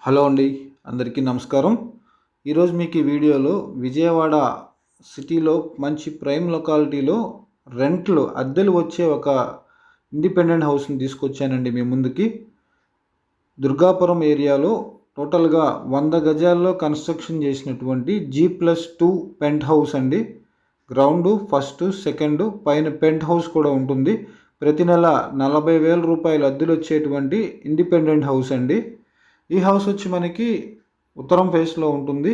Hello అండి, అందరికీ నమస్కారం. ఈరోజు మీకు ఈ వీడియోలో విజయవాడ సిటీలో మంచి ప్రైమ్ లొకాలిటీలో అద్దెలు వచ్చే ఒక ఇండిపెండెంట్ హౌస్ని తీసుకొచ్చానండి మీ ముందుకి. దుర్గాపురం ఏరియాలో టోటల్గా 100 గజాల్లో కన్స్ట్రక్షన్ చేసినటువంటి G+2 పెంట్ హౌస్ అండి. గ్రౌండ్, ఫస్ట్, సెకండ్, పైన పెంట్ హౌస్ కూడా ఉంటుంది. ప్రతి నెల 40,000 రూపాయలు అద్దెలు వచ్చేటువంటి ఇండిపెండెంట్ హౌస్ అండి. ఈ హౌస్ వచ్చి మనకి ఉత్తరం ఫేస్లో ఉంటుంది.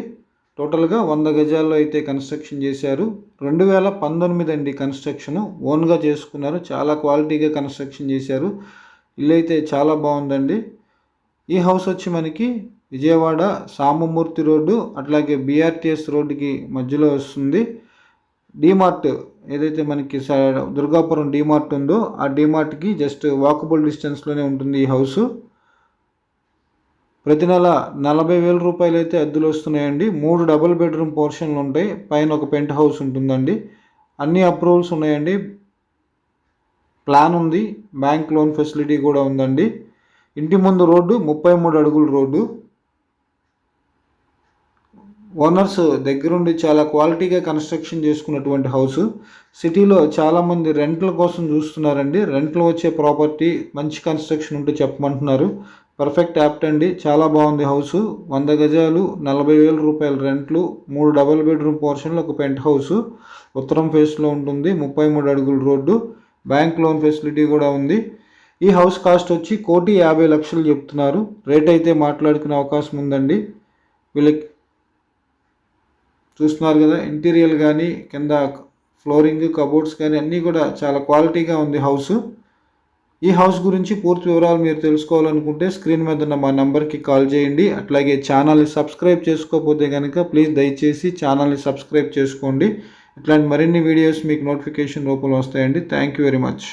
టోటల్గా 100 గజాల్లో అయితే కన్స్ట్రక్షన్ చేశారు. 2019 అండి కన్స్ట్రక్షన్, ఓన్గా చేసుకున్నారు. చాలా క్వాలిటీగా కన్స్ట్రక్షన్ చేశారు. ఇల్లు అయితే చాలా బాగుందండి. ఈ హౌస్ వచ్చి మనకి విజయవాడ సామమూర్తి రోడ్డు, అట్లాగే BRTS రోడ్డుకి మధ్యలో వస్తుంది. డీమార్ట్ ఏదైతే మనకి దుర్గాపురం డీమార్ట్ ఉందో ఆ డీమార్ట్కి జస్ట్ వాకబుల్ డిస్టెన్స్లోనే ఉంటుంది ఈ హౌస్. ప్రతి నెల 40,000 రూపాయలు అయితే అద్దెలు వస్తున్నాయండి. 3 డబుల్ బెడ్రూమ్ పోర్షన్లు ఉంటాయి. పైన ఒక పెంట్ హౌస్ ఉంటుందండి. అన్ని అప్రూవల్స్ ఉన్నాయండి. ప్లాన్ ఉంది, బ్యాంక్ లోన్ ఫెసిలిటీ కూడా ఉందండి. ఇంటి ముందు రోడ్డు 33 అడుగుల రోడ్డు. ఓనర్స్ దగ్గరుండి చాలా క్వాలిటీగా కన్స్ట్రక్షన్ చేసుకున్నటువంటి హౌస్. సిటీలో చాలామంది రెంట్ల కోసం చూస్తున్నారండి. రెంట్లు వచ్చే ప్రాపర్టీ మంచి కన్స్ట్రక్షన్ ఉంటే చెప్పమంటున్నారు. పర్ఫెక్ట్ యాప్ట్ అండి, చాలా బాగుంది హౌస్. 100 గజాలు, 40,000 రూపాయల రెంట్లు, 3 డబుల్ బెడ్రూమ్ పోర్షన్లు, ఒక పెంట్ హౌస్, ఉత్తరం ఫేస్లో ఉంటుంది. 33 అడుగుల రోడ్డు, బ్యాంక్ లోన్ ఫెసిలిటీ కూడా ఉంది. ఈ హౌస్ కాస్ట్ వచ్చి 1,50,00,000 చెప్తున్నారు. రేట్ అయితే మాట్లాడుకునే అవకాశం ఉందండి. వీళ్ళకి చూస్తున్నారు కదా, ఇంటీరియర్ కానీ కింద ఫ్లోరింగ్, కబోర్డ్స్ కానీ అన్నీ కూడా చాలా క్వాలిటీగా ఉంది హౌస్. ఈ హౌస్ గురించి పూర్తి వివరాలు మీరు తెలుసుకోవాలనుకుంటే స్క్రీన్ మీద ఉన్న మా నెంబర్కి కాల్ చేయండి. అట్లాగే ఛానల్ని సబ్స్క్రైబ్ చేసుకోకపోతే కనుక ప్లీజ్ దయచేసి ఛానల్ని సబ్స్క్రైబ్ చేసుకోండి. ఇట్లాంటి మరిన్ని వీడియోస్ మీకు నోటిఫికేషన్ రూపంలో వస్తాయండి. Thank you very much.